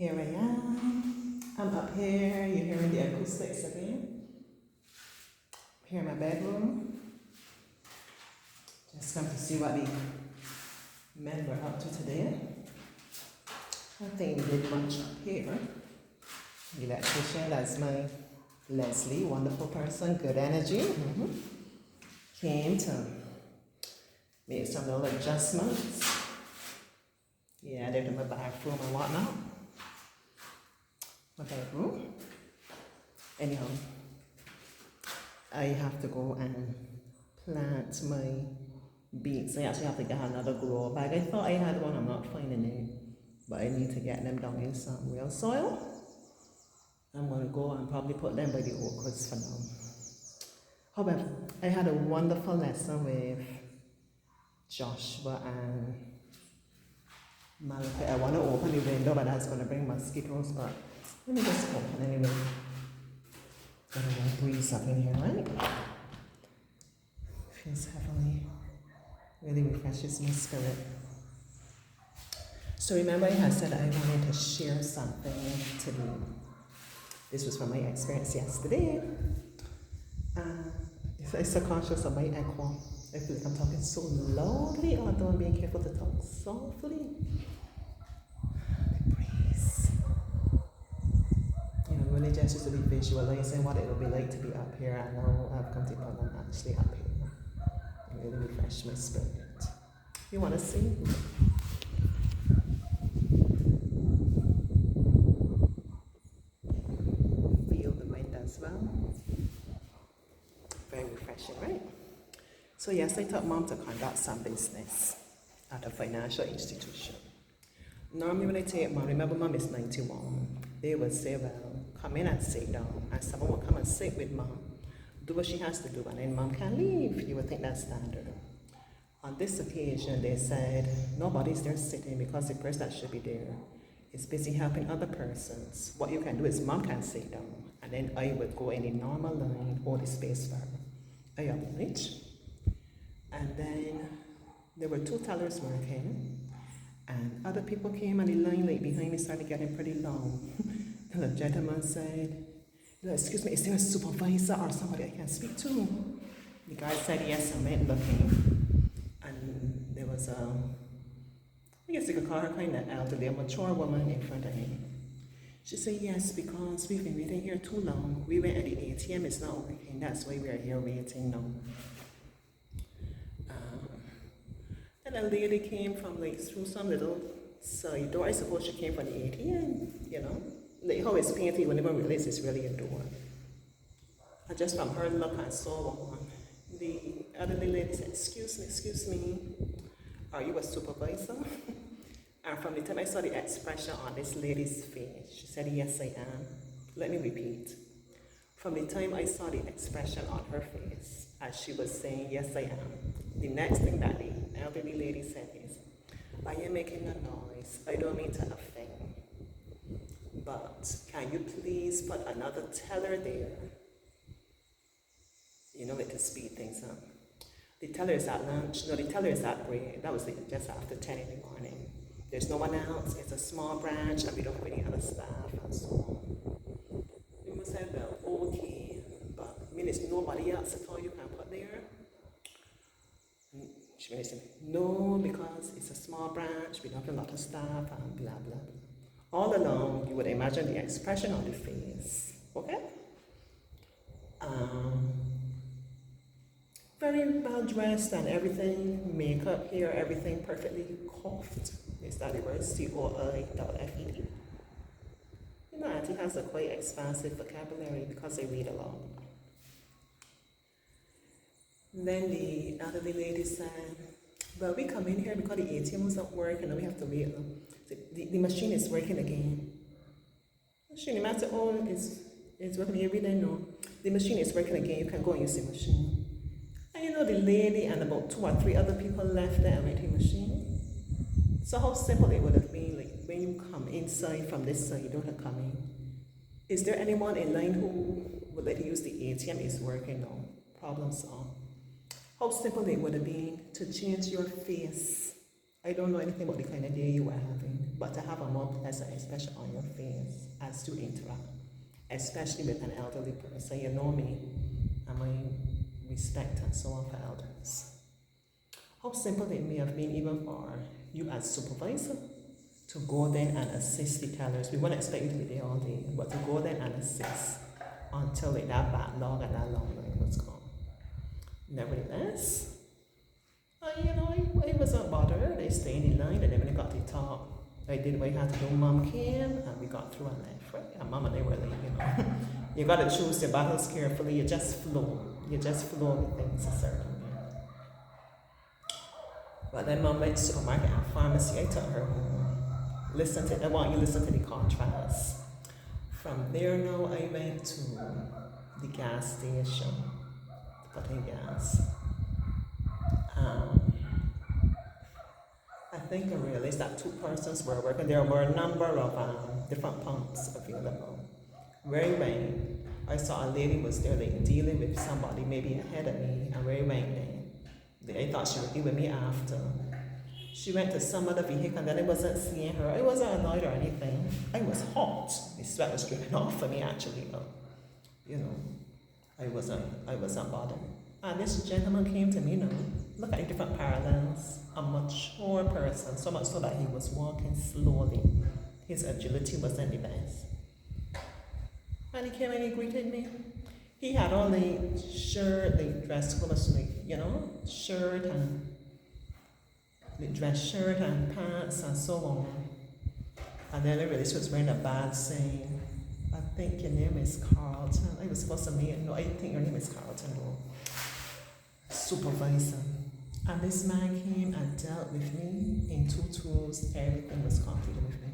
Here I am. I'm up here. You're hearing the acoustics again. Here in my bedroom. Just come to see what the men were up to today. I think we did much up here. The electrician, that's my Leslie, wonderful person, good energy. Came to make some little adjustments. Yeah, I did in my bathroom and whatnot. My bedroom. Anyhow, I have to go and plant my beets. I actually have to get another grow bag. I thought I had one, I'm not finding it. But I need to get them down in some real soil. I'm going to go and probably put them by the orchids for now. However, I had a wonderful lesson with Joshua and Malachi. I want to open the window, but that's going to bring mosquitoes. But let me just open anyway. Got a little breeze up in here, right? Feels heavenly. Really refreshes my spirit. So remember I had said I wanted to share something today. This was from my experience yesterday. If I'm so conscious of my echo, I feel like I'm talking so loudly, although I'm being careful to talk softly. The breeze. You know, really just to be visualizing what it would be like to be up here. I know I've come to find I'm actually up here. It really refresh my spirit. You want to see? Well, very refreshing, right? So yes, I took Mom to conduct some business at a financial institution. Normally when I take Mom, remember Mom is 91, they would say, well, come in and sit down, and someone would come and sit with Mom, do what she has to do, and then Mom can leave. You would think that's standard. On this occasion, they said, nobody's there sitting because the person that should be there is busy helping other persons. What you can do is Mom can sit down, and then I would go in the normal line, hold the space for her. I obliged. And then there were 2 tellers working, and other people came, and the line like behind me started getting pretty long. And the gentleman said, excuse me, is there a supervisor or somebody I can speak to? The guy said yes, and went looking. And there was I guess you could call her kind of elderly, a mature woman in front of him. She said, yes, because we've been waiting here too long. We went at the ATM, it's not working. That's why we are here waiting now. And a lady came from like through some little side door. I suppose she came from the ATM, you know. Like how it's painted, you would never realize it's really a door. And just from her look, I saw one. The elderly lady said, excuse me, are you a supervisor? And from the time I saw the expression on this lady's face, she said, yes, I am. Let me repeat. From the time I saw the expression on her face, as she was saying, yes, I am, the next thing that the elderly lady said is, I am making a noise. I don't mean to offend, but can you please put another teller there? You know, to speed things up. The teller is at lunch. No, the teller is at break. That was just after 10 in the morning. There's no one else. It's a small branch, and we don't have any other staff, and so on. You must say, well, okay, but I mean, there's nobody else at all you can put there. She may say, no, because it's a small branch, we don't have a lot of staff, and blah, blah, blah. All along, you would imagine the expression on the face, okay? Very well dressed and everything, makeup here, everything perfectly coiffed. Is that the word? C-O-I-F-E-D. You know, Auntie has a quite expansive vocabulary because I read a lot. Then the elderly lady said, well, we come in here because the ATM wasn't working and we have to wait. The machine is working again. The man said, oh, it's working every day. No, the machine is working again. You can go and use the machine. And you know, the lady and about 2 or 3 other people left there and went to the machine. So how simple it would have been, like when you come inside from this side, you don't have to come in. Is there anyone in line who would let you use the ATM? It's working now. Problem solved. How simple it would have been to change your face I don't know anything about the kind of day you were having, but to have a more pleasant expression on your face as to interact, especially with an elderly person. You know me and my respect and so on for elders. How simple it may have been even for you as supervisor to go there and assist the tellers. We won't expect you to be there all day, but to go there and assist until like that backlog and that long line was gone. Nevertheless, I wasn't bothered. I stayed in line, and then when I got to the top, I did what I had to do. Mom came, and we got through and left, right? And Mom and I were like, you got to choose your battles carefully. You just flow. You just flow with things a certain way. But then Mom went to the supermarket and pharmacy. I took her home. I want you to listen to the contrast. From there now, I went to the gas station to put in gas. I think I realized that 2 persons were working. There were a number of different pumps available. Where I went, I saw a lady was there like dealing with somebody maybe ahead of me, and where I went then, I thought she would be with me after. She went to some other vehicle, and then I wasn't seeing her. I wasn't annoyed or anything. I was hot. The sweat was dripping off for me actually, but I wasn't bothered. And this gentleman came to me now. Look at the different parallels. A mature person, so much so that he was walking slowly. His agility wasn't the best. And he came and he greeted me. He had on the shirt, the dress colors, shirt and the dress shirt and pants and so on. And then I realized he was wearing a badge saying, I think your name is Carlton. I was supposed to meet, no, I think your name is Carlton, though. Supervisor. And this man came and dealt with me in 2 tools. Everything was completed with me.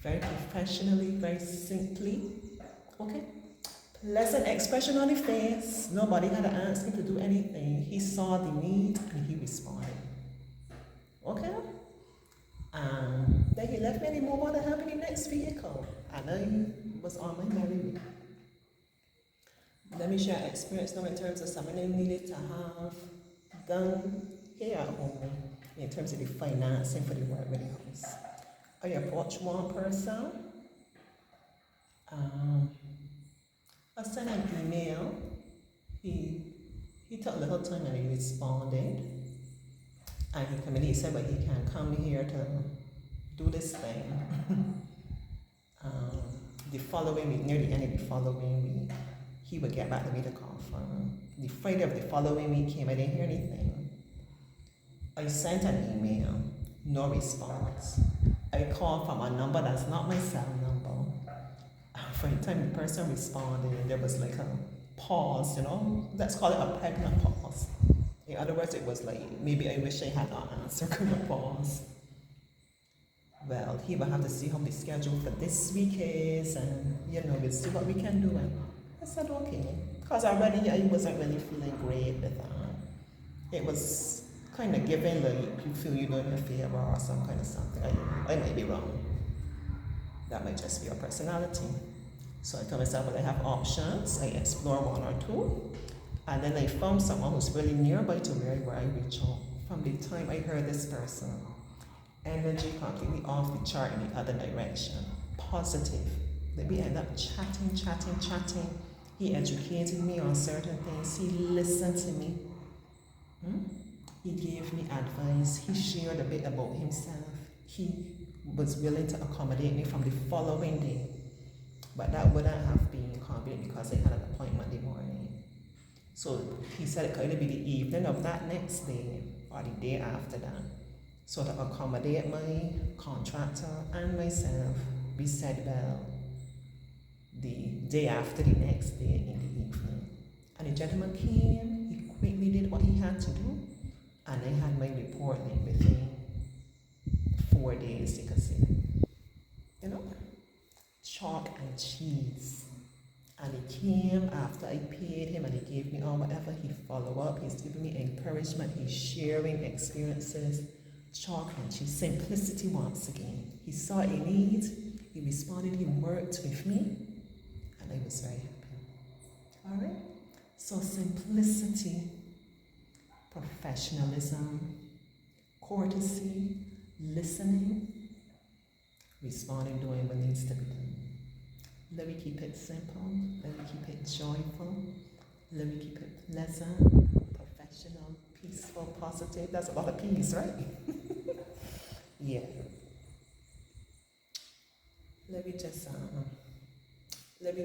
Very professionally, very simply. Okay? Pleasant expression on his face. Nobody had to ask him to do anything. He saw the need and he responded. Okay? And then he left me and he moved on to help in the next vehicle. And I was on my merry way. Let me share experience now in terms of something I needed to have done here at home in terms of the financing for the work with the house. I approached one person. I sent an email. He took a little time and he responded. And he came in, he said, but he can come here to do this thing. The following week, near the end of the following week, he would get back to me to confirm. The Friday of the following week came, I didn't hear anything. I sent an email, no response. I called from a number that's not my cell number. For the time the person responded, there was like a pause, let's call it a pregnant pause. In other words, it was like, maybe I wish I had not answered, kind of pause. Well, he will have to see how the schedule for this week is, and we'll see what we can do. And I said, okay. Because already I wasn't really feeling great with that. It was kind of giving like you feel you're doing a favor or some kind of something. I might be wrong. That might just be your personality. So I told myself, well, I have options. I explore 1 or 2. And then I found someone who's really nearby to where I reach out. From the time I heard this person, energy completely off the chart in the other direction. Positive. Then we end up chatting. He educated me on certain things. He listened to me. He gave me advice. He shared a bit about himself. He was willing to accommodate me from the following day. But that wouldn't have been convenient because I had an appointment the morning. So he said it could either be the evening of that next day or the day after that. So to accommodate my contractor and myself, we said, well, the day after the next day in the evening. And the gentleman came, he quickly did what he had to do, and I had my report in within 4 days, you could say. Chalk and cheese. And he came after I paid him and he gave me all whatever. He followed up, he's giving me encouragement, he's sharing experiences. Chalk and cheese, simplicity once again. He saw a need, he responded, he worked with me, and I was very happy. All right? So simplicity, professionalism, courtesy, listening, responding, doing what needs to be done. Let me keep it simple. Let me keep it joyful. Let me keep it pleasant, professional, peaceful, positive. That's a lot of peace, right? Yeah. Let me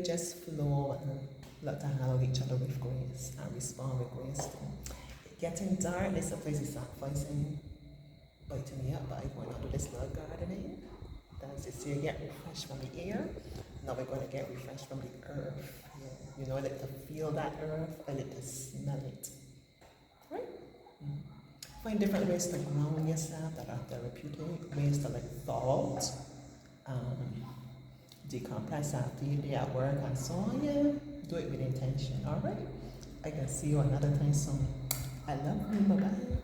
just flow and let to handle each other with grace and respond with grace. Getting dark is a place of sacrificing, biting me up, but I'm going to do this little gardening. That's this year, get refreshed from the air. Now we're going to get refreshed from the earth. Yeah. You know, I like to feel that earth, I like to smell it. Right? Find different ways to ground yourself that are therapeutic, ways to like thaw out, decompress after your day at work and so on. Yeah, do it with intention. All right. I can see you another time soon. I love you. Bye bye.